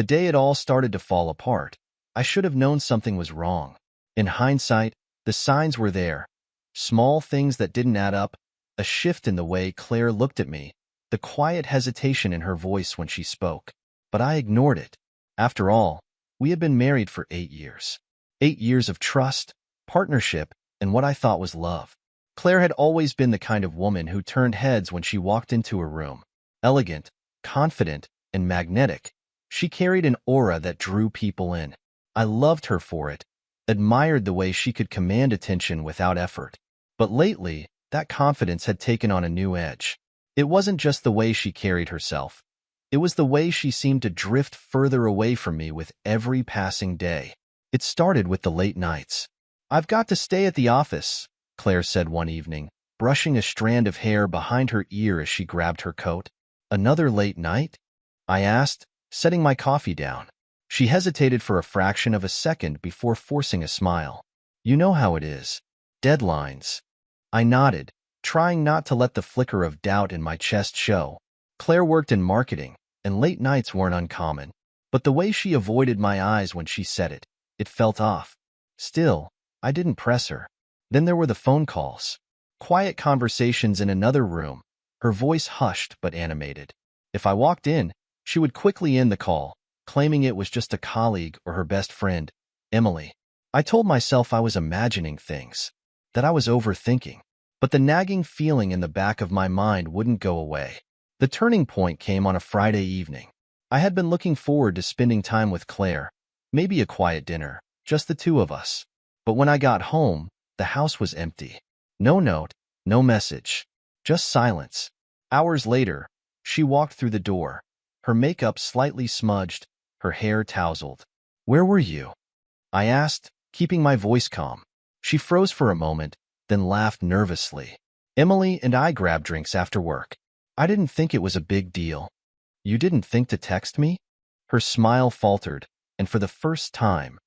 The day it all started to fall apart, I should have known something was wrong. In hindsight, the signs were there. Small things that didn't add up, a shift in the way Claire looked at me, the quiet hesitation in her voice when she spoke. But I ignored it. After all, we had been married for 8 years. 8 years of trust, partnership, and what I thought was love. Claire had always been the kind of woman who turned heads when she walked into a room. Elegant, confident, and magnetic, she carried an aura that drew people in. I loved her for it, admired the way she could command attention without effort. But lately, that confidence had taken on a new edge. It wasn't just the way she carried herself. It was the way she seemed to drift further away from me with every passing day. It started with the late nights. "I've got to stay at the office," Claire said one evening, brushing a strand of hair behind her ear as she grabbed her coat. "Another late night?" I asked, setting my coffee down. She hesitated for a fraction of a second before forcing a smile. "You know how it is. Deadlines." I nodded, trying not to let the flicker of doubt in my chest show. Claire worked in marketing, and late nights weren't uncommon. But the way she avoided my eyes when she said it, it felt off. Still, I didn't press her. Then there were the phone calls. Quiet conversations in another room, her voice hushed but animated. If I walked in, she would quickly end the call, claiming it was just a colleague or her best friend, Emily. I told myself I was imagining things, that I was overthinking. But the nagging feeling in the back of my mind wouldn't go away. The turning point came on a Friday evening. I had been looking forward to spending time with Claire, maybe a quiet dinner, just the two of us. But when I got home, the house was empty. No note, no message, just silence. Hours later, she walked through the door, her makeup slightly smudged, her hair tousled. "Where were you?" I asked, keeping my voice calm. She froze for a moment, then laughed nervously. "Emily and I grabbed drinks after work. I didn't think it was a big deal." "You didn't think to text me?" Her smile faltered, and for the first time,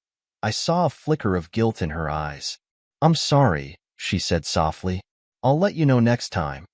I saw a flicker of guilt in her eyes. "I'm sorry," she said softly. "I'll let you know next time."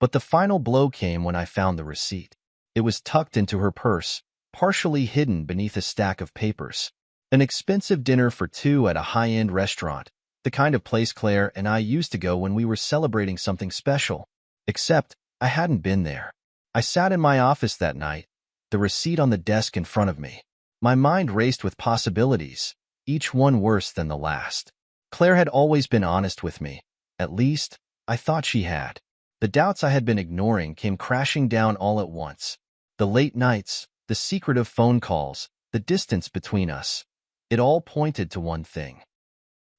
But the final blow came when I found the receipt. It was tucked into her purse, partially hidden beneath a stack of papers. An expensive dinner for two at a high-end restaurant, the kind of place Claire and I used to go when we were celebrating something special. Except, I hadn't been there. I sat in my office that night, the receipt on the desk in front of me. My mind raced with possibilities, each one worse than the last. Claire had always been honest with me. At least, I thought she had. The doubts I had been ignoring came crashing down all at once. The late nights, the secretive phone calls, the distance between us. It all pointed to one thing.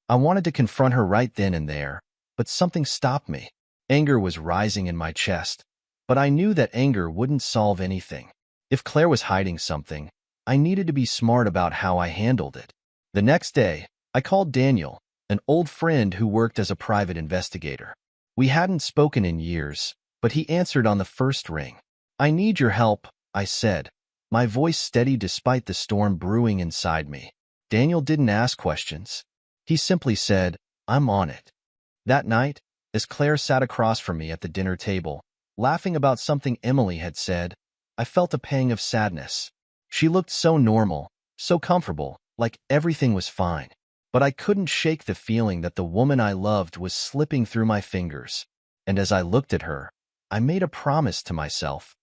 I wanted to confront her right then and there, but something stopped me. Anger was rising in my chest, but I knew that anger wouldn't solve anything. If Claire was hiding something, I needed to be smart about how I handled it. The next day, I called Daniel, an old friend who worked as a private investigator. We hadn't spoken in years, but he answered on the first ring. "I need your help," I said, my voice steady despite the storm brewing inside me. Daniel didn't ask questions. He simply said, "I'm on it." That night, as Claire sat across from me at the dinner table, laughing about something Emily had said, I felt a pang of sadness. She looked so normal, so comfortable, like everything was fine. But I couldn't shake the feeling that the woman I loved was slipping through my fingers. And as I looked at her, I made a promise to myself.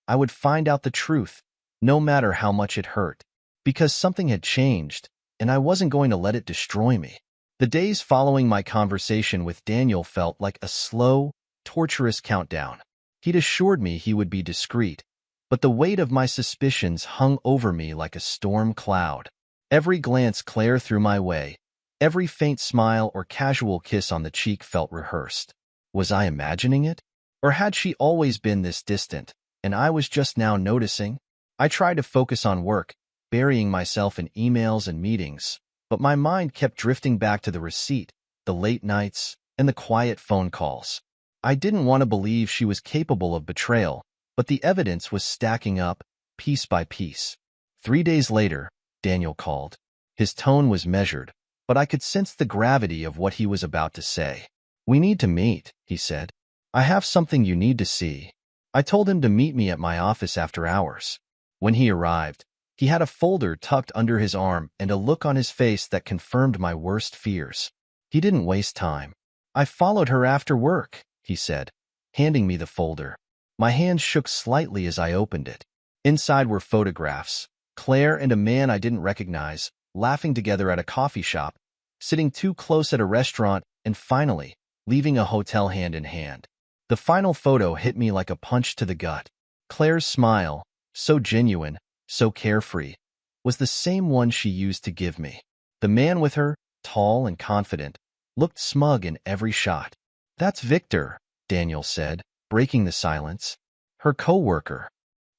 I would find out the truth, no matter how much it hurt. Because something had changed, and I wasn't going to let it destroy me. The days following my conversation with Daniel felt like a slow, torturous countdown. He'd assured me he would be discreet, but the weight of my suspicions hung over me like a storm cloud. Every glance Claire threw my way, every faint smile or casual kiss on the cheek felt rehearsed. Was I imagining it? Or had she always been this distant, and I was just now noticing? I tried to focus on work, burying myself in emails and meetings, but my mind kept drifting back to the receipt, the late nights, and the quiet phone calls. I didn't want to believe she was capable of betrayal, but the evidence was stacking up, piece by piece. 3 days later, Daniel called. His tone was measured, but I could sense the gravity of what he was about to say. "We need to meet," he said. "I have something you need to see." I told him to meet me at my office after hours. When he arrived, He had a folder tucked under his arm and a look on his face that confirmed my worst fears. He didn't waste time. "I followed her after work," he said, handing me the folder. My hand shook slightly as I opened it. Inside were photographs. Claire and a man I didn't recognize, laughing together at a coffee shop, sitting too close at a restaurant, and finally, leaving a hotel hand in hand. The final photo hit me like a punch to the gut. Claire's smile, so genuine, so carefree, was the same one she used to give me. The man with her, tall and confident, looked smug in every shot. "That's Victor," Daniel said, breaking the silence. "Her co-worker."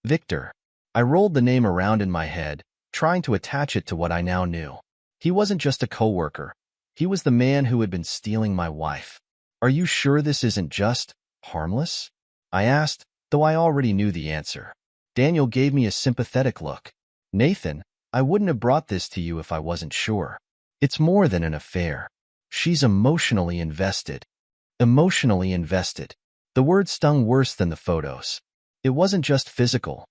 Victor. I rolled the name around in my head, trying to attach it to what I now knew. He wasn't just a co-worker. He was the man who had been stealing my wife. "Are you sure this isn't just harmless?" I asked, though I already knew the answer. Daniel gave me a sympathetic look. "Nathan, I wouldn't have brought this to you if I wasn't sure. It's more than an affair. She's emotionally invested." Emotionally invested. The word stung worse than the photos. It wasn't just physical.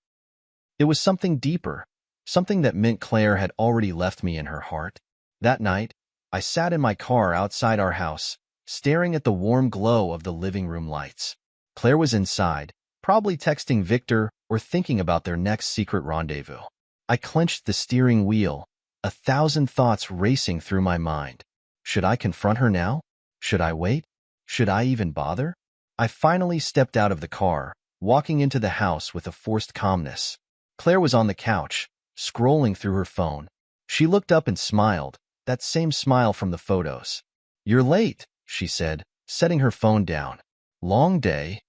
It was something deeper, something that meant Claire had already left me in her heart. That night, I sat in my car outside our house, staring at the warm glow of the living room lights. Claire was inside, probably texting Victor or thinking about their next secret rendezvous. I clenched the steering wheel, 1,000 thoughts racing through my mind. Should I confront her now? Should I wait? Should I even bother? I finally stepped out of the car, walking into the house with a forced calmness. Claire was on the couch, scrolling through her phone. She looked up and smiled, that same smile from the photos. "You're late," she said, setting her phone down. "Long day?"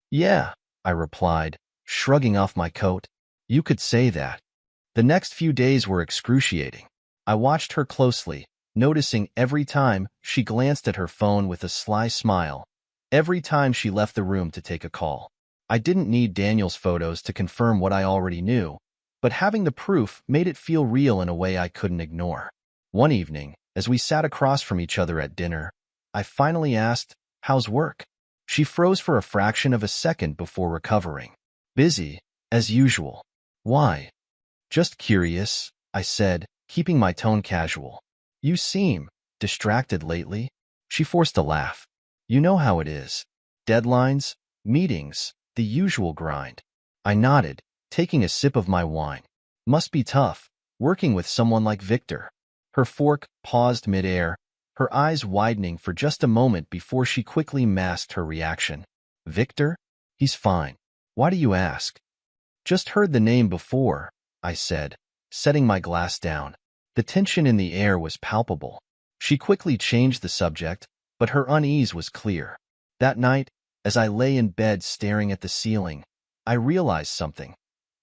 "Yeah," I replied, shrugging off my coat. "You could say that." The next few days were excruciating. I watched her closely, noticing every time she glanced at her phone with a sly smile, every time she left the room to take a call. I didn't need Daniel's photos to confirm what I already knew, but having the proof made it feel real in a way I couldn't ignore. One evening, as we sat across from each other at dinner, I finally asked, "How's work?" She froze for a fraction of a second before recovering. "Busy, as usual." "Why?" "Just curious," I said, keeping my tone casual. "You seem distracted lately." She forced a laugh. "You know how it is. Deadlines, meetings, the usual grind." I nodded, taking a sip of my wine. "Must be tough, working with someone like Victor." Her fork paused mid-air, her eyes widening for just a moment before she quickly masked her reaction. "Victor? He's fine. Why do you ask?" "Just heard the name before," I said, setting my glass down. The tension in the air was palpable. She quickly changed the subject, but her unease was clear. That night, as I lay in bed staring at the ceiling, I realized something.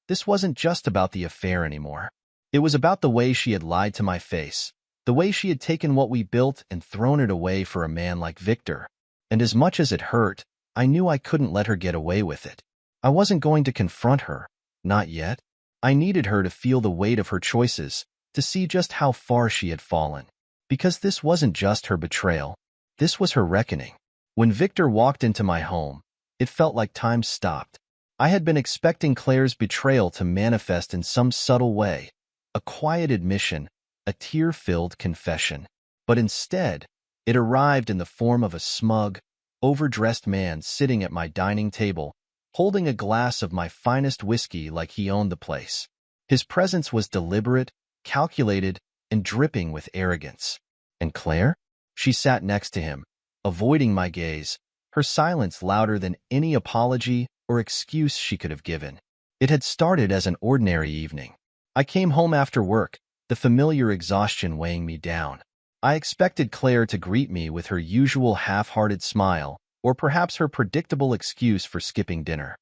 This wasn't just about the affair anymore. It was about the way she had lied to my face, the way she had taken what we built and thrown it away for a man like Victor. And as much as it hurt, I knew I couldn't let her get away with it. I wasn't going to confront her, not yet. I needed her to feel the weight of her choices, to see just how far she had fallen. Because this wasn't just her betrayal, this was her reckoning. When Victor walked into my home, it felt like time stopped. I had been expecting Claire's betrayal to manifest in some subtle way, a quiet admission, a tear-filled confession. But instead, it arrived in the form of a smug, overdressed man sitting at my dining table, holding a glass of my finest whiskey like he owned the place. His presence was deliberate, calculated, and dripping with arrogance. And Claire? She sat next to him, avoiding my gaze, her silence louder than any apology or excuse she could have given. It had started as an ordinary evening. I came home after work, the familiar exhaustion weighing me down. I expected Claire to greet me with her usual half-hearted smile, or perhaps her predictable excuse for skipping dinner.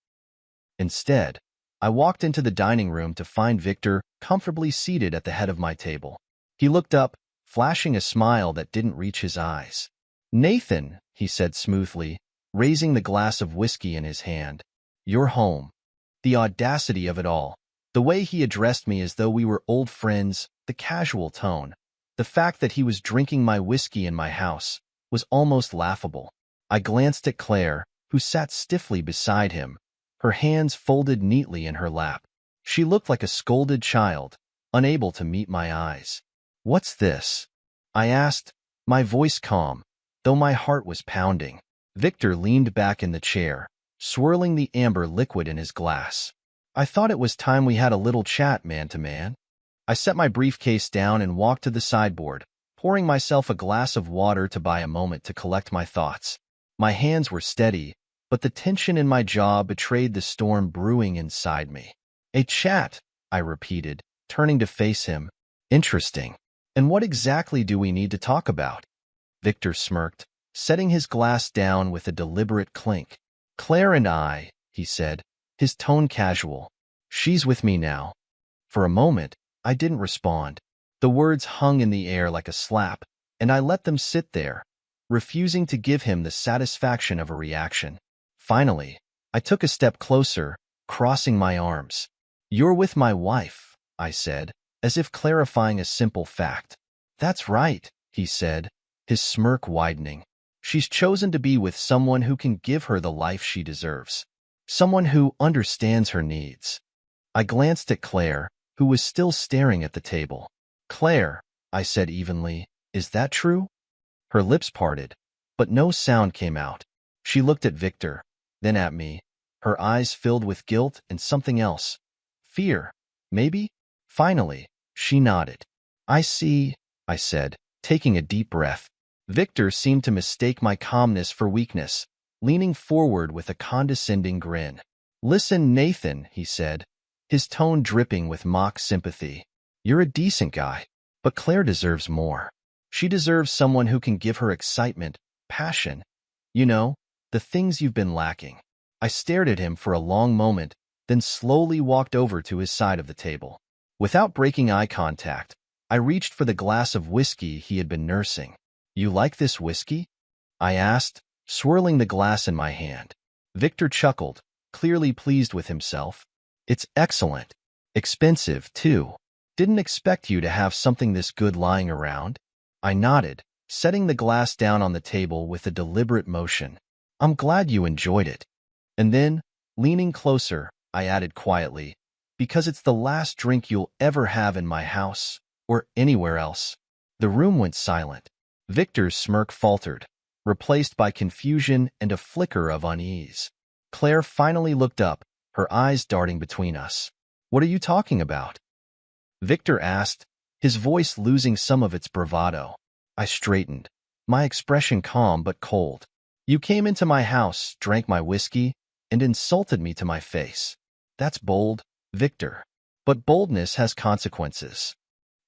Instead, I walked into the dining room to find Victor comfortably seated at the head of my table. He looked up, flashing a smile that didn't reach his eyes. "Nathan," he said smoothly, raising the glass of whiskey in his hand. "You're home." The audacity of it all, the way he addressed me as though we were old friends, the casual tone, the fact that he was drinking my whiskey in my house, was almost laughable. I glanced at Claire, who sat stiffly beside him, her hands folded neatly in her lap. She looked like a scolded child, unable to meet my eyes. "What's this?" I asked, my voice calm, though my heart was pounding. Victor leaned back in the chair, swirling the amber liquid in his glass. "I thought it was time we had a little chat man to man." I set my briefcase down and walked to the sideboard, pouring myself a glass of water to buy a moment to collect my thoughts. My hands were steady, but the tension in my jaw betrayed the storm brewing inside me. "A chat," I repeated, turning to face him. "Interesting. And what exactly do we need to talk about?" Victor smirked, setting his glass down with a deliberate clink. "Claire and I," he said, his tone casual. "She's with me now." For a moment, I didn't respond. The words hung in the air like a slap, and I let them sit there, refusing to give him the satisfaction of a reaction. Finally, I took a step closer, crossing my arms. "You're with my wife," I said, as if clarifying a simple fact. "That's right," he said, his smirk widening. "She's chosen to be with someone who can give her the life she deserves. Someone who understands her needs." I glanced at Claire, who was still staring at the table. "Claire," I said evenly, "is that true?" Her lips parted, but no sound came out. She looked at Victor, then at me, her eyes filled with guilt and something else. Fear, maybe? Finally, she nodded. "I see," I said, taking a deep breath. Victor seemed to mistake my calmness for weakness, leaning forward with a condescending grin. "Listen, Nathan," he said, his tone dripping with mock sympathy. "You're a decent guy, but Claire deserves more. She deserves someone who can give her excitement, passion. You know, the things you've been lacking." I stared at him for a long moment, then slowly walked over to his side of the table. Without breaking eye contact, I reached for the glass of whiskey he had been nursing. "You like this whiskey?" I asked, swirling the glass in my hand. Victor chuckled, clearly pleased with himself. "It's excellent. Expensive, too. Didn't expect you to have something this good lying around." I nodded, setting the glass down on the table with a deliberate motion. "I'm glad you enjoyed it." And then, leaning closer, I added quietly, "Because it's the last drink you'll ever have in my house, or anywhere else." The room went silent. Victor's smirk faltered, replaced by confusion and a flicker of unease. Claire finally looked up, her eyes darting between us. "What are you talking about?" Victor asked, his voice losing some of its bravado. I straightened, my expression calm but cold. "You came into my house, drank my whiskey, and insulted me to my face. That's bold, Victor. But boldness has consequences."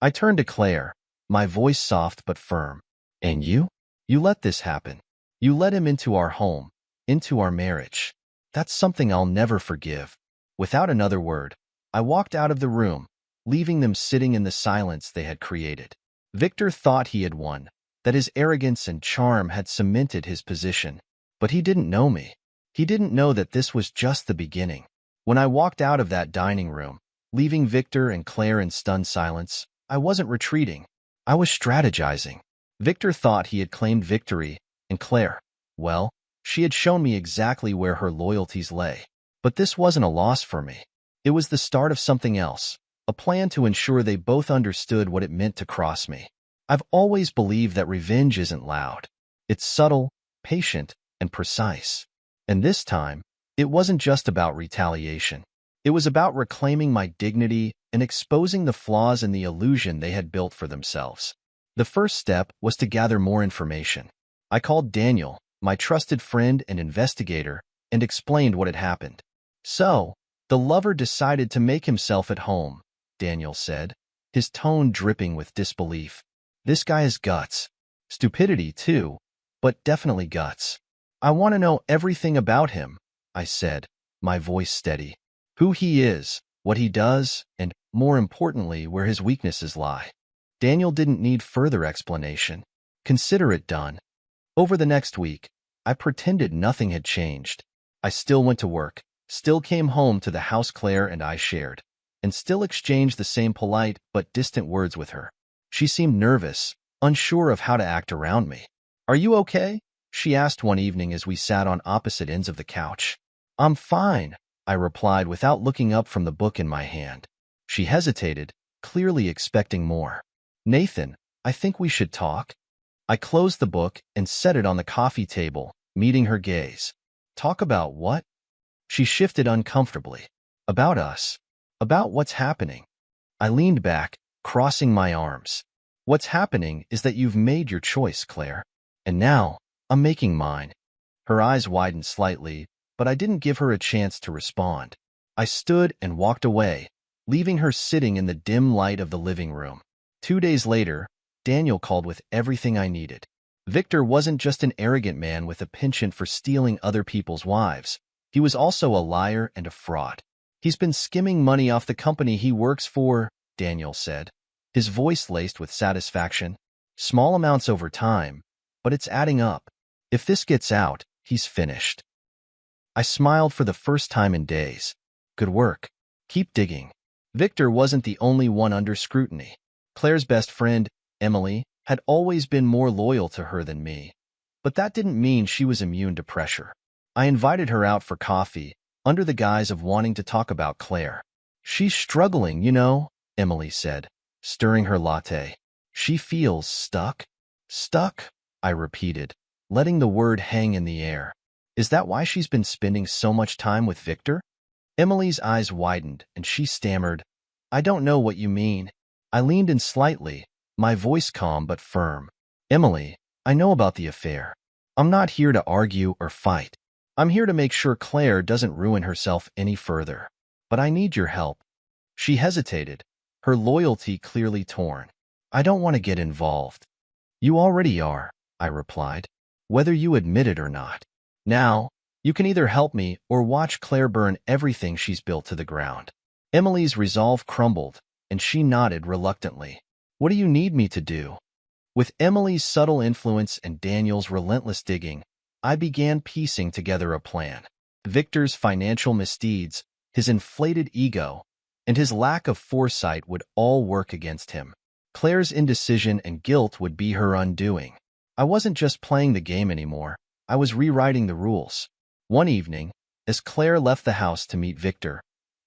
I turned to Claire, my voice soft but firm. "And you? You let this happen. You let him into our home, into our marriage. That's something I'll never forgive." Without another word, I walked out of the room, leaving them sitting in the silence they had created. Victor thought he had won, that his arrogance and charm had cemented his position. But he didn't know me. He didn't know that this was just the beginning. When I walked out of that dining room, leaving Victor and Claire in stunned silence, I wasn't retreating. I was strategizing. Victor thought he had claimed victory, and Claire, well, she had shown me exactly where her loyalties lay. But this wasn't a loss for me. It was the start of something else, a plan to ensure they both understood what it meant to cross me. I've always believed that revenge isn't loud. It's subtle, patient, and precise. And this time, it wasn't just about retaliation. It was about reclaiming my dignity and exposing the flaws in the illusion they had built for themselves. The first step was to gather more information. I called Daniel, my trusted friend and investigator, and explained what had happened. "So, the lover decided to make himself at home," Daniel said, his tone dripping with disbelief. "This guy has guts. Stupidity, too, but definitely guts." "I want to know everything about him," I said, my voice steady. "Who he is, what he does, and, more importantly, where his weaknesses lie." Daniel didn't need further explanation. Consider it done. Over the next week, I pretended nothing had changed. I still went to work, still came home to the house Claire and I shared, and still exchanged the same polite but distant words with her. She seemed nervous, unsure of how to act around me. "Are you okay?" she asked one evening as we sat on opposite ends of the couch. "I'm fine," I replied without looking up from the book in my hand. She hesitated, clearly expecting more. Nathan, I think we should talk. I closed the book and set it on the coffee table, meeting her gaze. Talk about what? She shifted uncomfortably. About us. About what's happening. I leaned back, crossing my arms. What's happening is that you've made your choice, Claire. And now, I'm making mine. Her eyes widened slightly, but I didn't give her a chance to respond. I stood and walked away, leaving her sitting in the dim light of the living room. 2 days later, Daniel called with everything I needed. Victor wasn't just an arrogant man with a penchant for stealing other people's wives. He was also a liar and a fraud. He's been skimming money off the company he works for, Daniel said, his voice laced with satisfaction. Small amounts over time, but it's adding up. If this gets out, he's finished. I smiled for the first time in days. Good work. Keep digging. Victor wasn't the only one under scrutiny. Claire's best friend, Emily, had always been more loyal to her than me. But that didn't mean she was immune to pressure. I invited her out for coffee, under the guise of wanting to talk about Claire. She's struggling, you know, Emily said, stirring her latte. She feels stuck. Stuck? I repeated, letting the word hang in the air. Is that why she's been spending so much time with Victor? Emily's eyes widened, and she stammered, I don't know what you mean. I leaned in slightly, my voice calm but firm. Emily, I know about the affair. I'm not here to argue or fight. I'm here to make sure Claire doesn't ruin herself any further. But I need your help. She hesitated, her loyalty clearly torn. I don't want to get involved. You already are, I replied, whether you admit it or not. Now, you can either help me or watch Claire burn everything she's built to the ground. Emily's resolve crumbled, and she nodded reluctantly. What do you need me to do? With Emily's subtle influence and Daniel's relentless digging, I began piecing together a plan. Victor's financial misdeeds, his inflated ego, and his lack of foresight would all work against him. Claire's indecision and guilt would be her undoing. I wasn't just playing the game anymore, I was rewriting the rules. One evening, as Claire left the house to meet Victor,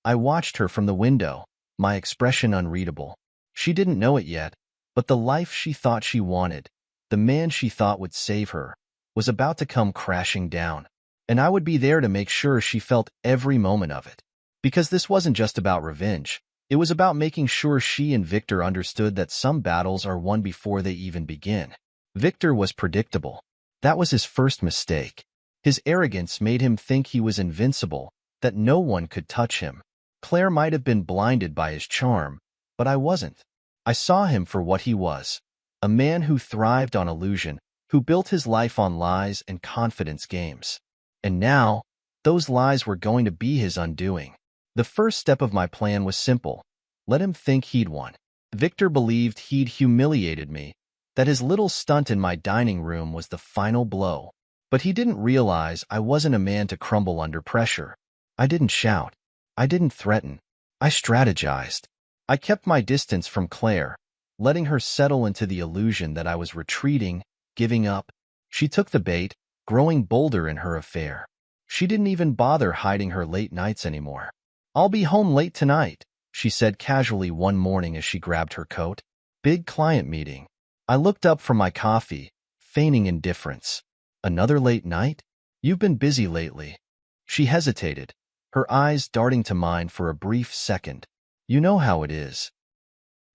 I watched her from the window, my expression unreadable. She didn't know it yet, but the life she thought she wanted, the man she thought would save her, was about to come crashing down. And I would be there to make sure she felt every moment of it. Because this wasn't just about revenge. It was about making sure she and Victor understood that some battles are won before they even begin. Victor was predictable. That was his first mistake. His arrogance made him think he was invincible, that no one could touch him. Claire might have been blinded by his charm, but I wasn't. I saw him for what he was, a man who thrived on illusion, who built his life on lies and confidence games. And now, those lies were going to be his undoing. The first step of my plan was simple. Let him think he'd won. Victor believed he'd humiliated me, that his little stunt in my dining room was the final blow. But he didn't realize I wasn't a man to crumble under pressure. I didn't shout. I didn't threaten. I strategized. I kept my distance from Claire, letting her settle into the illusion that I was retreating, giving up. She took the bait, growing bolder in her affair. She didn't even bother hiding her late nights anymore. I'll be home late tonight, she said casually one morning as she grabbed her coat. Big client meeting. I looked up from my coffee, feigning indifference. Another late night? You've been busy lately. She hesitated, her eyes darting to mine for a brief second. You know how it is.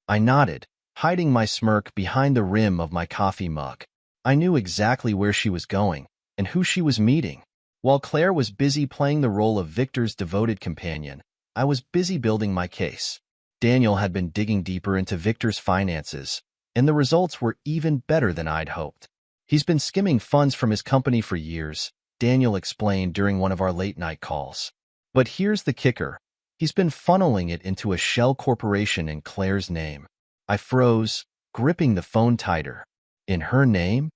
I nodded, hiding my smirk behind the rim of my coffee mug. I knew exactly where she was going and who she was meeting. While Claire was busy playing the role of Victor's devoted companion, I was busy building my case. Daniel had been digging deeper into Victor's finances, and the results were even better than I'd hoped. He's been skimming funds from his company for years, Daniel explained during one of our late-night calls. But here's the kicker. He's been funneling it into a shell corporation in Claire's name. I froze, gripping the phone tighter. In her name?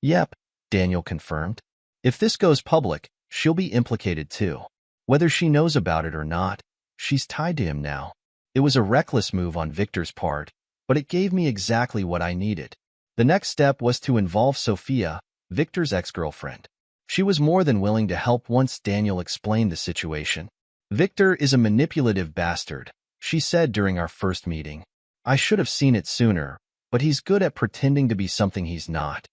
Yep, Daniel confirmed. If this goes public, she'll be implicated too. Whether she knows about it or not, she's tied to him now. It was a reckless move on Victor's part, but it gave me exactly what I needed. The next step was to involve Sophia, Victor's ex-girlfriend. She was more than willing to help once Daniel explained the situation. Victor is a manipulative bastard, she said during our first meeting. I should have seen it sooner, but he's good at pretending to be something he's not.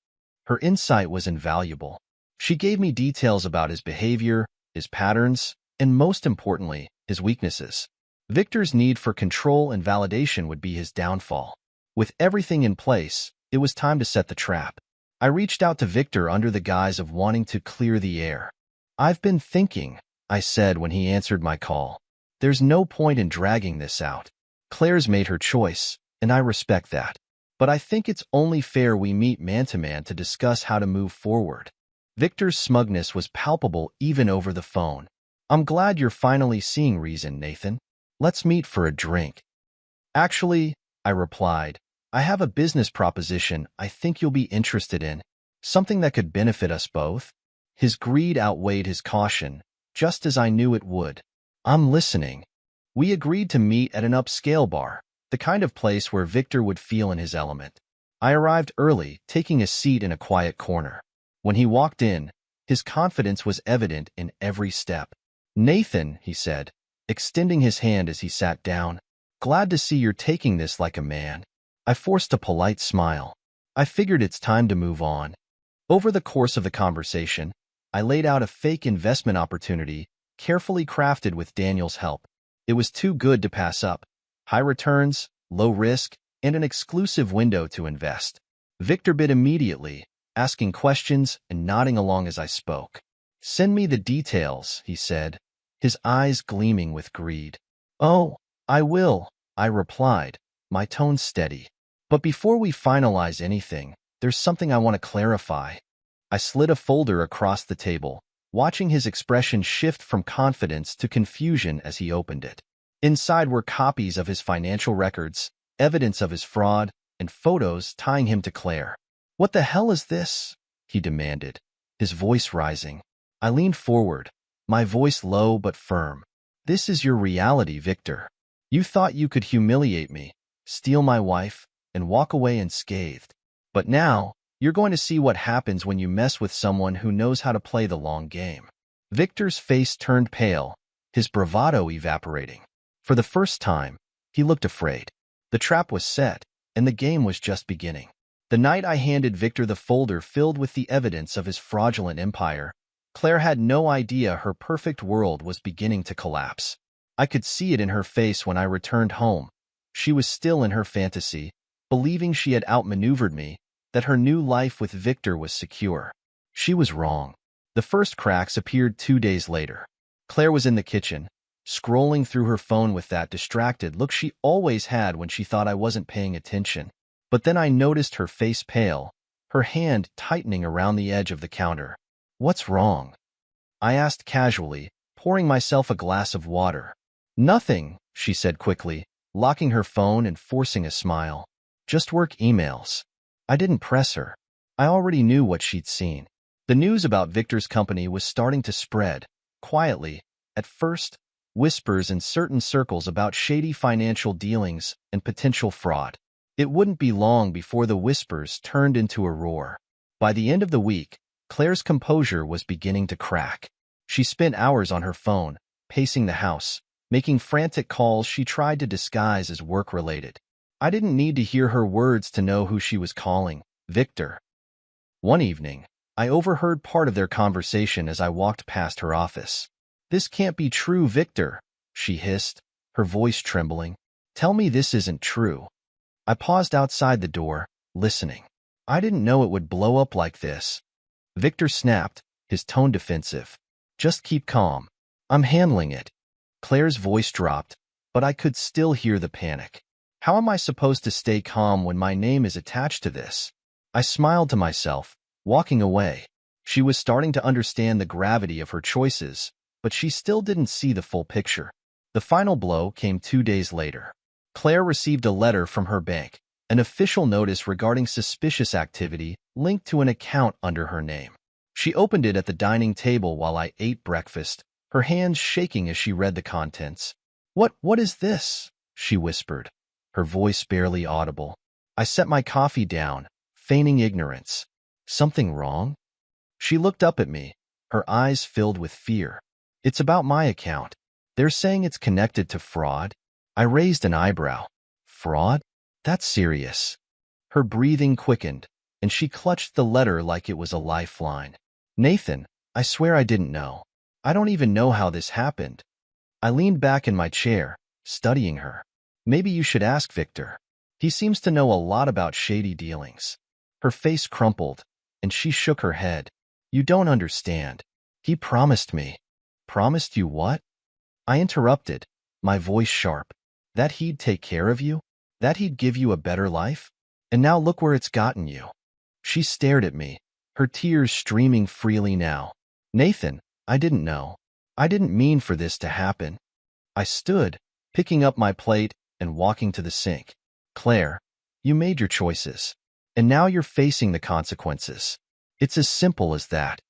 Her insight was invaluable. She gave me details about his behavior, his patterns, and most importantly, his weaknesses. Victor's need for control and validation would be his downfall. With everything in place, it was time to set the trap. I reached out to Victor under the guise of wanting to clear the air. "I've been thinking," I said when he answered my call. "There's no point in dragging this out. Claire's made her choice, and I respect that. But I think it's only fair we meet man-to-man to discuss how to move forward." Victor's smugness was palpable even over the phone. "I'm glad you're finally seeing reason, Nathan. Let's meet for a drink." "Actually," I replied, "I have a business proposition I think you'll be interested in. Something that could benefit us both." His greed outweighed his caution, just as I knew it would. "I'm listening." We agreed to meet at an upscale bar, the kind of place where Victor would feel in his element. I arrived early, taking a seat in a quiet corner. When he walked in, his confidence was evident in every step. "Nathan," he said, extending his hand as he sat down, "glad to see you're taking this like a man." I forced a polite smile. I figured it's time to move on. Over the course of the conversation, I laid out a fake investment opportunity, carefully crafted with Daniel's help. It was too good to pass up. High returns, low risk, and an exclusive window to invest. Victor bid immediately, asking questions and nodding along as I spoke. "Send me the details," he said, his eyes gleaming with greed. "Oh, I will," I replied, my tone steady. "But before we finalize anything, there's something I want to clarify." I slid a folder across the table, watching his expression shift from confidence to confusion as he opened it. Inside were copies of his financial records, evidence of his fraud, and photos tying him to Claire. "What the hell is this?" he demanded, his voice rising. I leaned forward, my voice low but firm. "This is your reality, Victor. You thought you could humiliate me, steal my wife, and walk away unscathed. But now, you're going to see what happens when you mess with someone who knows how to play the long game." Victor's face turned pale, his bravado evaporating. For the first time, he looked afraid. The trap was set, and the game was just beginning. The night I handed Victor the folder filled with the evidence of his fraudulent empire, Claire had no idea her perfect world was beginning to collapse. I could see it in her face when I returned home. She was still in her fantasy, believing she had outmaneuvered me, that her new life with Victor was secure. She was wrong. The first cracks appeared 2 days later. Claire was in the kitchen, scrolling through her phone with that distracted look she always had when she thought I wasn't paying attention. But then I noticed her face pale, her hand tightening around the edge of the counter. "What's wrong?" I asked casually, pouring myself a glass of water. "Nothing," she said quickly, locking her phone and forcing a smile. "Just work emails." I didn't press her. I already knew what she'd seen. The news about Victor's company was starting to spread, quietly, at first, whispers in certain circles about shady financial dealings and potential fraud. It wouldn't be long before the whispers turned into a roar. By the end of the week, Claire's composure was beginning to crack. She spent hours on her phone, pacing the house, making frantic calls she tried to disguise as work-related. I didn't need to hear her words to know who she was calling, Victor. One evening, I overheard part of their conversation as I walked past her office. "This can't be true, Victor," she hissed, her voice trembling. "Tell me this isn't true." I paused outside the door, listening. I didn't know it would blow up like this. Victor snapped, his tone defensive. "Just keep calm. I'm handling it." Claire's voice dropped, but I could still hear the panic. How am I supposed to stay calm when my name is attached to this? I smiled to myself, walking away. She was starting to understand the gravity of her choices, but she still didn't see the full picture. The final blow came 2 days later. Claire received a letter from her bank, an official notice regarding suspicious activity linked to an account under her name. She opened it at the dining table while I ate breakfast, her hands shaking as she read the contents. What is this?" she whispered, her voice barely audible. I set my coffee down, feigning ignorance. "Something wrong?" She looked up at me, her eyes filled with fear. "It's about my account. They're saying it's connected to fraud." I raised an eyebrow. "Fraud?" That's serious. Her breathing quickened, and she clutched the letter like it was a lifeline. Nathan, I swear I didn't know. I don't even know how this happened. I leaned back in my chair, studying her. Maybe you should ask Victor. He seems to know a lot about shady dealings. Her face crumpled, and she shook her head. You don't understand. He promised me. Promised you what? I interrupted, my voice sharp. That he'd take care of you? That he'd give you a better life? And now look where it's gotten you. She stared at me, her tears streaming freely now. Nathan, I didn't know. I didn't mean for this to happen. I stood, picking up my plate and walking to the sink. Claire, you made your choices. And now you're facing the consequences. It's as simple as that.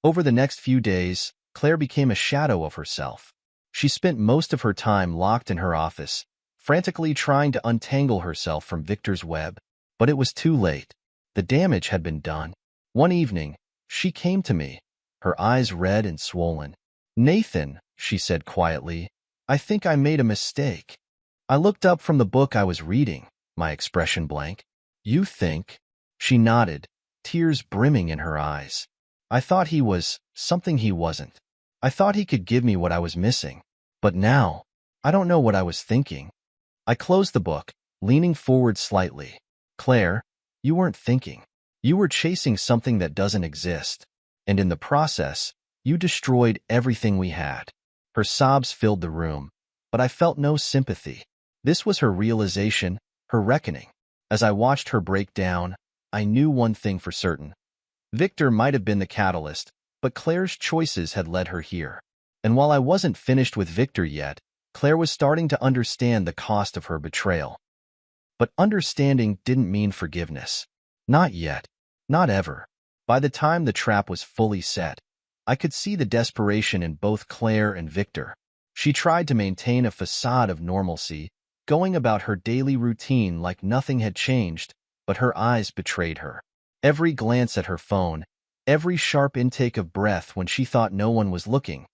Over the next few days, Claire became a shadow of herself. She spent most of her time locked in her office, frantically trying to untangle herself from Victor's web. But it was too late. The damage had been done. One evening, she came to me, her eyes red and swollen. Nathan, she said quietly, I think I made a mistake. I looked up from the book I was reading, my expression blank. You think? She nodded, tears brimming in her eyes. I thought he was something he wasn't. I thought he could give me what I was missing. But now, I don't know what I was thinking. I closed the book, leaning forward slightly. Claire, you weren't thinking. You were chasing something that doesn't exist. And in the process, you destroyed everything we had. Her sobs filled the room, but I felt no sympathy. This was her realization, her reckoning. As I watched her break down, I knew one thing for certain. Victor might have been the catalyst, but Claire's choices had led her here. And while I wasn't finished with Victor yet, Claire was starting to understand the cost of her betrayal. But understanding didn't mean forgiveness. Not yet. Not ever. By the time the trap was fully set, I could see the desperation in both Claire and Victor. She tried to maintain a facade of normalcy, going about her daily routine like nothing had changed, but her eyes betrayed her. Every glance at her phone, every sharp intake of breath when she thought no one was looking,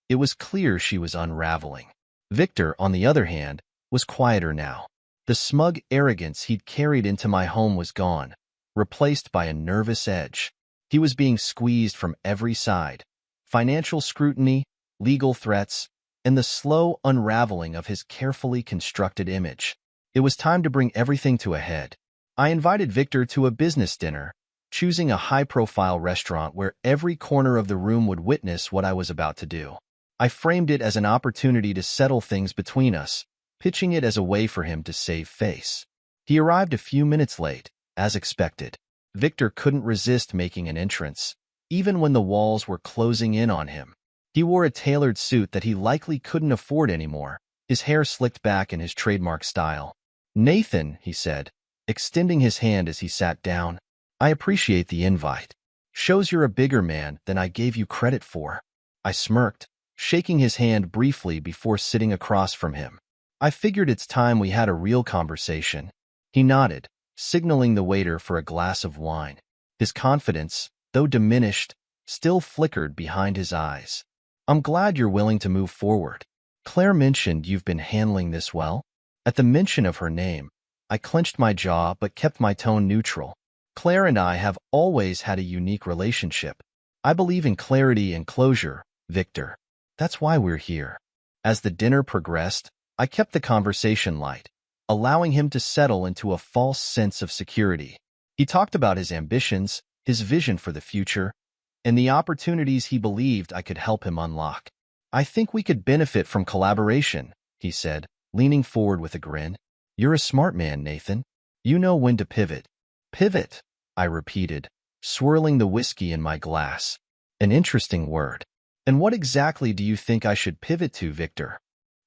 it was clear she was unraveling. Victor, on the other hand, was quieter now. The smug arrogance he'd carried into my home was gone, replaced by a nervous edge. He was being squeezed from every side. Financial scrutiny, legal threats, and the slow unraveling of his carefully constructed image. It was time to bring everything to a head. I invited Victor to a business dinner, choosing a high-profile restaurant where every corner of the room would witness what I was about to do. I framed it as an opportunity to settle things between us, pitching it as a way for him to save face. He arrived a few minutes late, as expected. Victor couldn't resist making an entrance, even when the walls were closing in on him. He wore a tailored suit that he likely couldn't afford anymore, his hair slicked back in his trademark style. Nathan, he said, extending his hand as he sat down, I appreciate the invite. Shows you're a bigger man than I gave you credit for. I smirked, shaking his hand briefly before sitting across from him. I figured it's time we had a real conversation. He nodded, signaling the waiter for a glass of wine. His confidence, though diminished, still flickered behind his eyes. I'm glad you're willing to move forward. Claire mentioned you've been handling this well. At the mention of her name, I clenched my jaw but kept my tone neutral. Claire and I have always had a unique relationship. I believe in clarity and closure, Victor. That's why we're here. As the dinner progressed, I kept the conversation light, allowing him to settle into a false sense of security. He talked about his ambitions, his vision for the future, and the opportunities he believed I could help him unlock. I think we could benefit from collaboration, he said, leaning forward with a grin. You're a smart man, Nathan. You know when to pivot. Pivot, I repeated, swirling the whiskey in my glass. An interesting word. And what exactly do you think I should pivot to, Victor?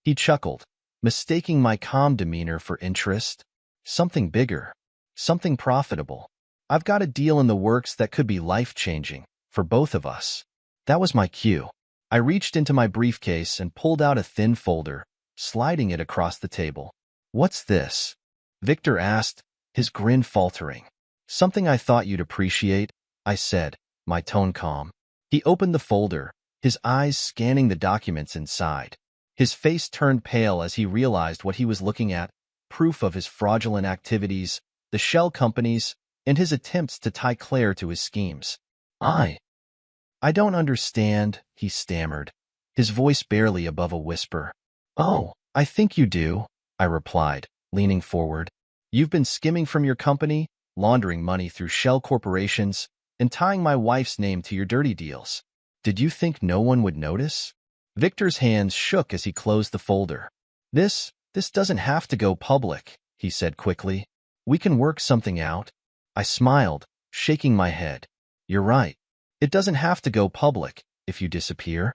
He chuckled, mistaking my calm demeanor for interest. Something bigger. Something profitable. I've got a deal in the works that could be life-changing for both of us. That was my cue. I reached into my briefcase and pulled out a thin folder, sliding it across the table. What's this? Victor asked, his grin faltering. Something I thought you'd appreciate, I said, my tone calm. He opened the folder, his eyes scanning the documents inside. His face turned pale as he realized what he was looking at, proof of his fraudulent activities, the shell companies, and his attempts to tie Claire to his schemes. I don't understand, he stammered, his voice barely above a whisper. Oh, I think you do, I replied, leaning forward. You've been skimming from your company, laundering money through shell corporations, and tying my wife's name to your dirty deals. Did you think no one would notice? Victor's hands shook as he closed the folder. This doesn't have to go public, he said quickly. We can work something out. I smiled, shaking my head. You're right. It doesn't have to go public if you disappear.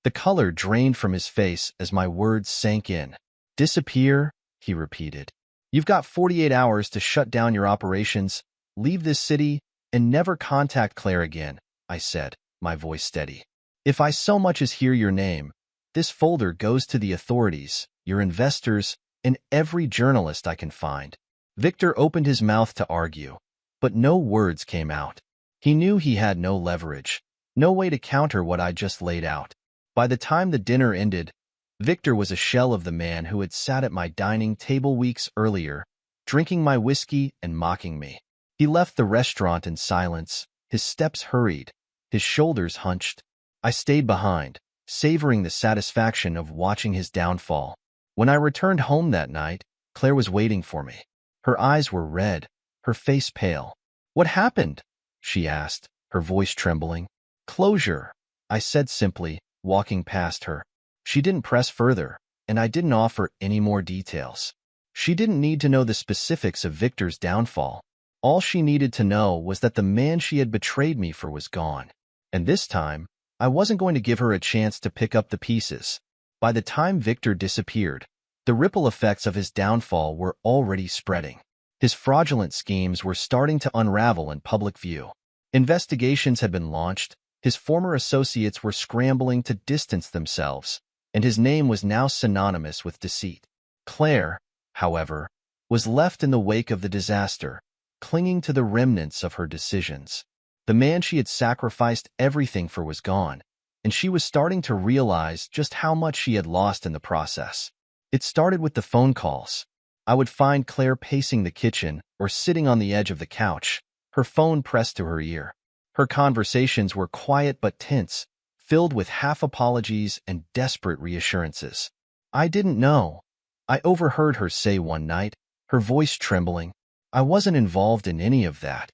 The color drained from his face as my words sank in. Disappear, he repeated. You've got 48 hours to shut down your operations, leave this city, and never contact Claire again, I said, my voice steady. If I so much as hear your name, this folder goes to the authorities, your investors, and every journalist I can find. Victor opened his mouth to argue, but no words came out. He knew he had no leverage, no way to counter what I just laid out. By the time the dinner ended, Victor was a shell of the man who had sat at my dining table weeks earlier, drinking my whiskey and mocking me. He left the restaurant in silence, his steps hurried, his shoulders hunched. I stayed behind, savoring the satisfaction of watching his downfall. When I returned home that night, Claire was waiting for me. Her eyes were red, her face pale. What happened? She asked, her voice trembling. Closure, I said simply, walking past her. She didn't press further, and I didn't offer any more details. She didn't need to know the specifics of Victor's downfall. All she needed to know was that the man she had betrayed me for was gone. And this time, I wasn't going to give her a chance to pick up the pieces. By the time Victor disappeared, the ripple effects of his downfall were already spreading. His fraudulent schemes were starting to unravel in public view. Investigations had been launched, his former associates were scrambling to distance themselves, and his name was now synonymous with deceit. Claire, however, was left in the wake of the disaster, clinging to the remnants of her decisions. The man she had sacrificed everything for was gone, and she was starting to realize just how much she had lost in the process. It started with the phone calls. I would find Claire pacing the kitchen or sitting on the edge of the couch, her phone pressed to her ear. Her conversations were quiet but tense, filled with half apologies and desperate reassurances. I didn't know. I overheard her say one night, her voice trembling, I wasn't involved in any of that.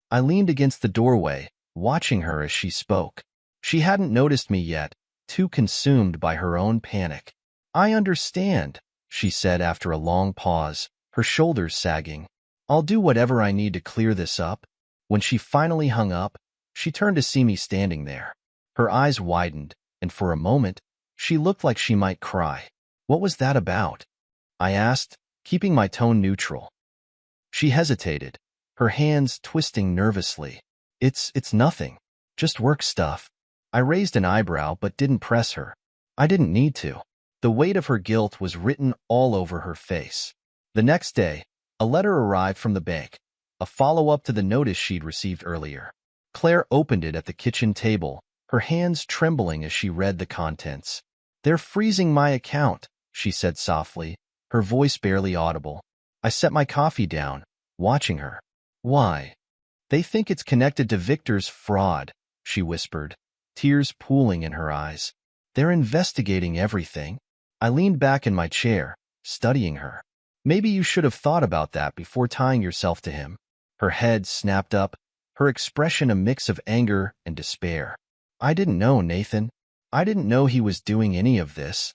I leaned against the doorway, watching her as she spoke. She hadn't noticed me yet, too consumed by her own panic. I understand, she said after a long pause, her shoulders sagging. I'll do whatever I need to clear this up. When she finally hung up, she turned to see me standing there. Her eyes widened, and for a moment, she looked like she might cry. What was that about? I asked, keeping my tone neutral. She hesitated, her hands twisting nervously. It's nothing. Just work stuff. I raised an eyebrow but didn't press her. I didn't need to. The weight of her guilt was written all over her face. The next day, a letter arrived from the bank, a follow-up to the notice she'd received earlier. Claire opened it at the kitchen table, her hands trembling as she read the contents. They're freezing my account, she said softly, her voice barely audible. I set my coffee down, watching her. Why? They think it's connected to Victor's fraud, she whispered, tears pooling in her eyes. They're investigating everything. I leaned back in my chair, studying her. Maybe you should have thought about that before tying yourself to him. Her head snapped up, her expression a mix of anger and despair. I didn't know, Nathan. I didn't know he was doing any of this.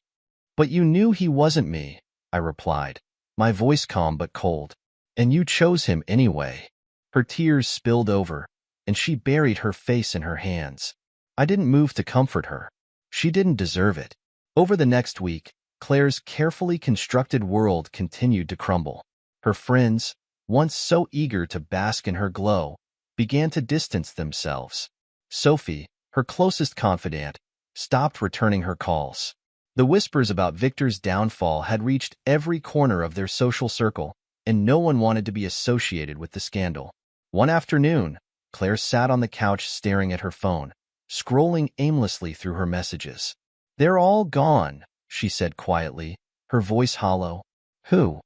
But you knew he wasn't me, I replied, my voice calm but cold. And you chose him anyway. Her tears spilled over, and she buried her face in her hands. I didn't move to comfort her. She didn't deserve it. Over the next week, Claire's carefully constructed world continued to crumble. Her friends, once so eager to bask in her glow, began to distance themselves. Sophie, her closest confidant, stopped returning her calls. The whispers about Victor's downfall had reached every corner of their social circle, and no one wanted to be associated with the scandal. One afternoon, Claire sat on the couch staring at her phone, scrolling aimlessly through her messages. They're all gone, she said quietly, her voice hollow. Who?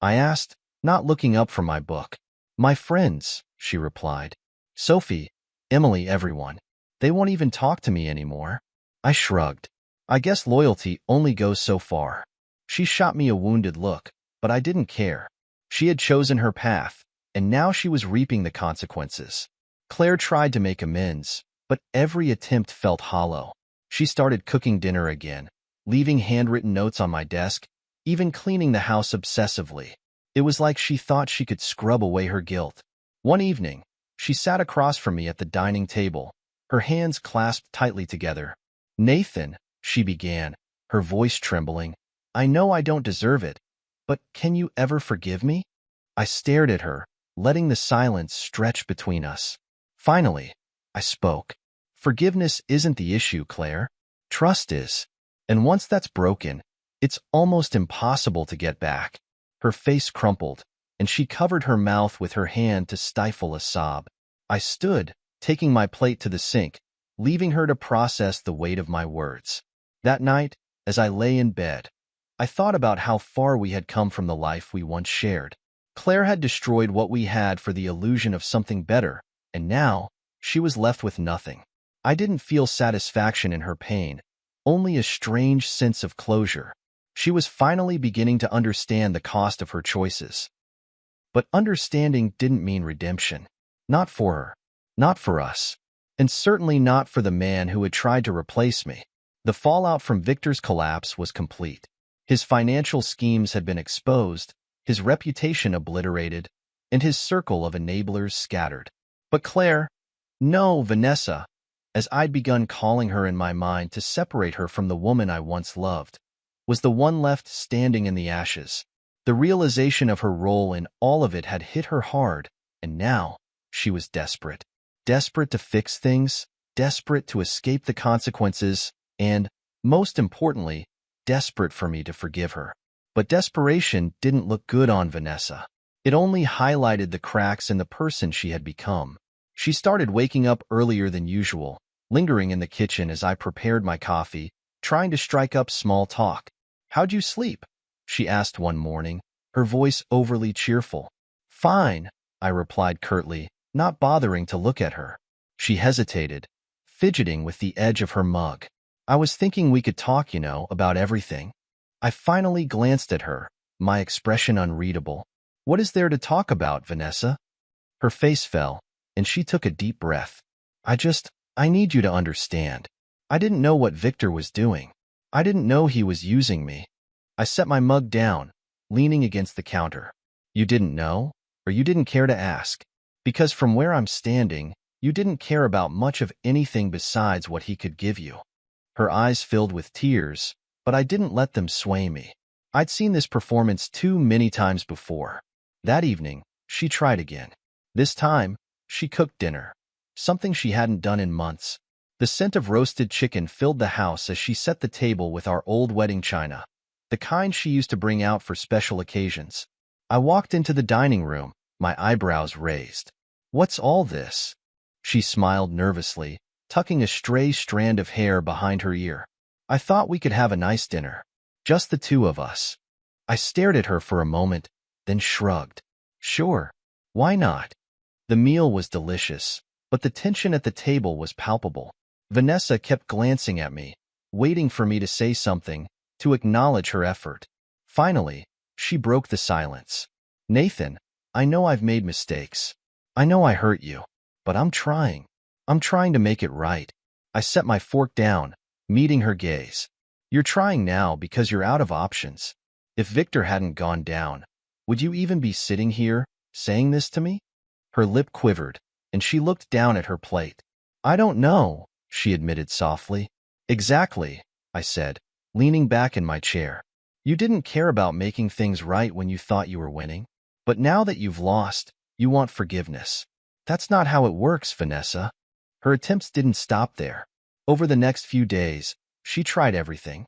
I asked, not looking up from my book. My friends, she replied. Sophie, Emily, everyone. They won't even talk to me anymore. I shrugged. I guess loyalty only goes so far. She shot me a wounded look, but I didn't care. She had chosen her path, and now she was reaping the consequences. Claire tried to make amends, but every attempt felt hollow. She started cooking dinner again, leaving handwritten notes on my desk, even cleaning the house obsessively. It was like she thought she could scrub away her guilt. One evening, she sat across from me at the dining table, her hands clasped tightly together. Nathan, she began, her voice trembling, I know I don't deserve it, but can you ever forgive me? I stared at her, letting the silence stretch between us. Finally, I spoke. Forgiveness isn't the issue, Claire. Trust is. And once that's broken, it's almost impossible to get back. Her face crumpled, and she covered her mouth with her hand to stifle a sob. I stood, taking my plate to the sink, leaving her to process the weight of my words. That night, as I lay in bed, I thought about how far we had come from the life we once shared. Claire had destroyed what we had for the illusion of something better, and now she was left with nothing. I didn't feel satisfaction in her pain, only a strange sense of closure. She was finally beginning to understand the cost of her choices. But understanding didn't mean redemption. Not for her, not for us, and certainly not for the man who had tried to replace me. The fallout from Victor's collapse was complete. His financial schemes had been exposed, his reputation obliterated, and his circle of enablers scattered. But Claire, no, Vanessa, as I'd begun calling her in my mind to separate her from the woman I once loved, was the one left standing in the ashes. The realization of her role in all of it had hit her hard, and now she was desperate. Desperate to fix things, desperate to escape the consequences, and, most importantly, desperate for me to forgive her. But desperation didn't look good on Vanessa. It only highlighted the cracks in the person she had become. She started waking up earlier than usual, lingering in the kitchen as I prepared my coffee, trying to strike up small talk. How'd you sleep? She asked one morning, her voice overly cheerful. Fine, I replied curtly, not bothering to look at her. She hesitated, fidgeting with the edge of her mug. I was thinking we could talk, about everything. I finally glanced at her, my expression unreadable. What is there to talk about, Vanessa? Her face fell, and she took a deep breath. I need you to understand. I didn't know what Victor was doing. I didn't know he was using me. I set my mug down, leaning against the counter. You didn't know, or you didn't care to ask? Because from where I'm standing, you didn't care about much of anything besides what he could give you. Her eyes filled with tears, but I didn't let them sway me. I'd seen this performance too many times before. That evening, she tried again. This time, she cooked dinner, something she hadn't done in months. The scent of roasted chicken filled the house as she set the table with our old wedding china, the kind she used to bring out for special occasions. I walked into the dining room, my eyebrows raised. What's all this? She smiled nervously, tucking a stray strand of hair behind her ear. I thought we could have a nice dinner. Just the two of us. I stared at her for a moment, then shrugged. Sure. Why not? The meal was delicious, but the tension at the table was palpable. Vanessa kept glancing at me, waiting for me to say something, to acknowledge her effort. Finally, she broke the silence. Nathan, I know I've made mistakes. I know I hurt you, but I'm trying. I'm trying to make it right. I set my fork down, meeting her gaze. You're trying now because you're out of options. If Victor hadn't gone down, would you even be sitting here, saying this to me? Her lip quivered, and she looked down at her plate. I don't know, she admitted softly. Exactly, I said, leaning back in my chair. You didn't care about making things right when you thought you were winning. But now that you've lost, you want forgiveness. That's not how it works, Vanessa. Her attempts didn't stop there. Over the next few days, she tried everything.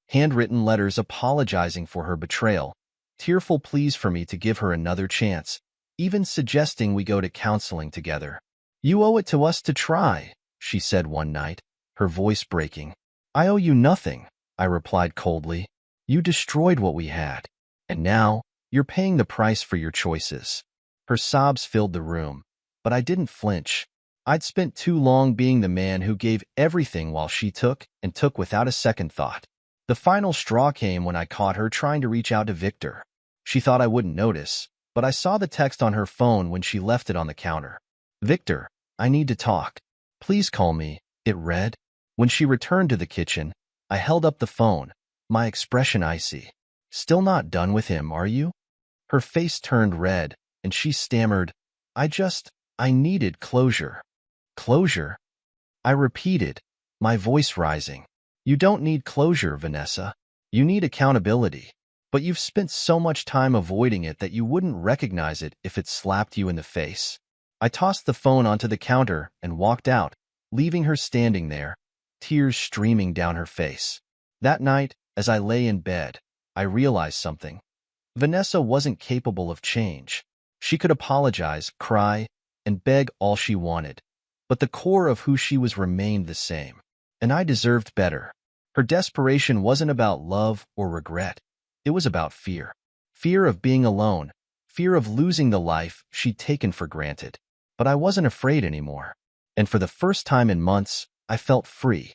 Handwritten letters apologizing for her betrayal, tearful pleas for me to give her another chance, even suggesting we go to counseling together. You owe it to us to try, she said one night, her voice breaking. I owe you nothing, I replied coldly. You destroyed what we had, and now You're paying the price for your choices. Her sobs filled the room, but I didn't flinch. I'd spent too long being the man who gave everything while she took and took without a second thought. The final straw came when I caught her trying to reach out to Victor. She thought I wouldn't notice, but I saw the text on her phone when she left it on the counter. "Victor, I need to talk. Please call me," it read. When she returned to the kitchen, I held up the phone, my expression icy. "Still not done with him, are you?" Her face turned red, and she stammered, I needed closure." "Closure?" I repeated, my voice rising. "You don't need closure, Vanessa. You need accountability. But you've spent so much time avoiding it that you wouldn't recognize it if it slapped you in the face." I tossed the phone onto the counter and walked out, leaving her standing there, tears streaming down her face. That night, as I lay in bed, I realized something. Vanessa wasn't capable of change. She could apologize, cry, and beg all she wanted, but the core of who she was remained the same. And I deserved better. Her desperation wasn't about love or regret. It was about fear. Fear of being alone, fear of losing the life she'd taken for granted. But I wasn't afraid anymore. And for the first time in months, I felt free.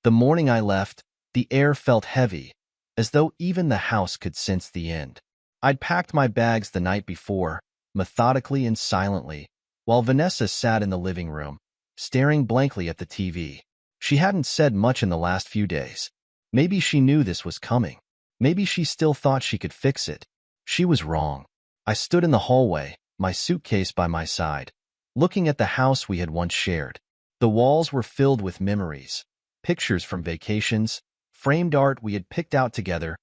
The morning I left, the air felt heavy, as though even the house could sense the end. I'd packed my bags the night before, methodically and silently, while Vanessa sat in the living room, staring blankly at the TV. She hadn't said much in the last few days. Maybe she knew this was coming. Maybe she still thought she could fix it. She was wrong. I stood in the hallway, my suitcase by my side, looking at the house we had once shared. The walls were filled with memories, pictures from vacations, framed art we had picked out together,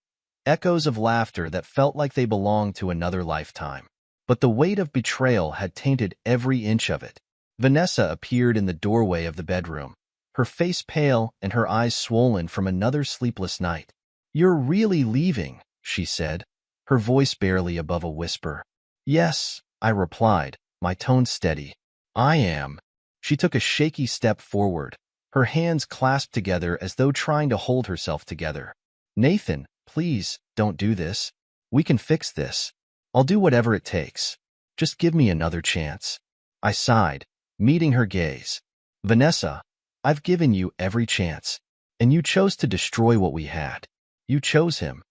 echoes of laughter that felt like they belonged to another lifetime. But the weight of betrayal had tainted every inch of it. Vanessa appeared in the doorway of the bedroom, her face pale and her eyes swollen from another sleepless night. "You're really leaving," she said, her voice barely above a whisper. "Yes," I replied, my tone steady. "I am." She took a shaky step forward, her hands clasped together as though trying to hold herself together. "Nathan, please, don't do this. We can fix this. I'll do whatever it takes. Just give me another chance." I sighed, meeting her gaze. "Vanessa, I've given you every chance, and you chose to destroy what we had. You chose him."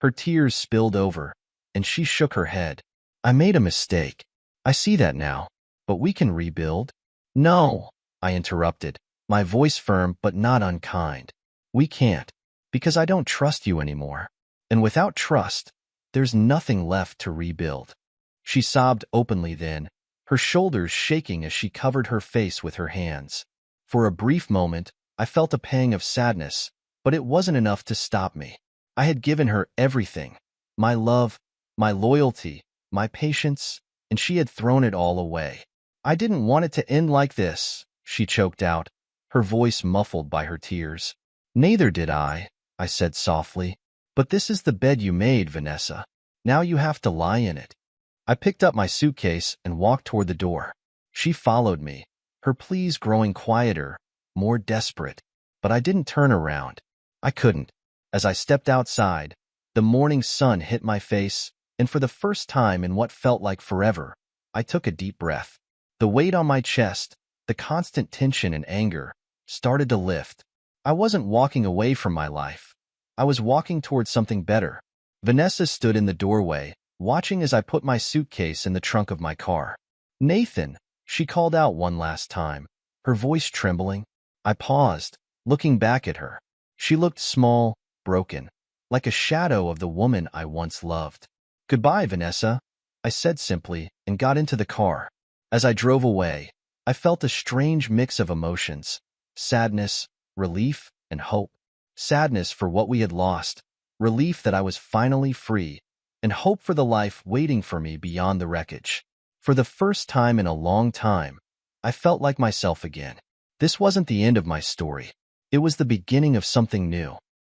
Her tears spilled over, and she shook her head. "I made a mistake. I see that now. But we can rebuild." "No," I interrupted, my voice firm but not unkind. "We can't, because I don't trust you anymore. And without trust, there's nothing left to rebuild." She sobbed openly then, her shoulders shaking as she covered her face with her hands. For a brief moment, I felt a pang of sadness, but it wasn't enough to stop me. I had given her everything, my love, my loyalty, my patience, and she had thrown it all away. "I didn't want it to end like this," she choked out, her voice muffled by her tears. "Neither did I said softly. "But this is the bed you made, Vanessa. Now you have to lie in it." I picked up my suitcase and walked toward the door. She followed me, her pleas growing quieter, more desperate. But I didn't turn around. I couldn't. As I stepped outside, the morning sun hit my face, and for the first time in what felt like forever, I took a deep breath. The weight on my chest, the constant tension and anger, started to lift. I wasn't walking away from my life. I was walking towards something better. Vanessa stood in the doorway, watching as I put my suitcase in the trunk of my car. "Nathan," she called out one last time, her voice trembling. I paused, looking back at her. She looked small, broken, like a shadow of the woman I once loved. "Goodbye, Vanessa," I said simply, and got into the car. As I drove away, I felt a strange mix of emotions: sadness, relief, and hope. Sadness for what we had lost, relief that I was finally free, and hope for the life waiting for me beyond the wreckage. For the first time in a long time, I felt like myself again. This wasn't the end of my story. It was the beginning of something new.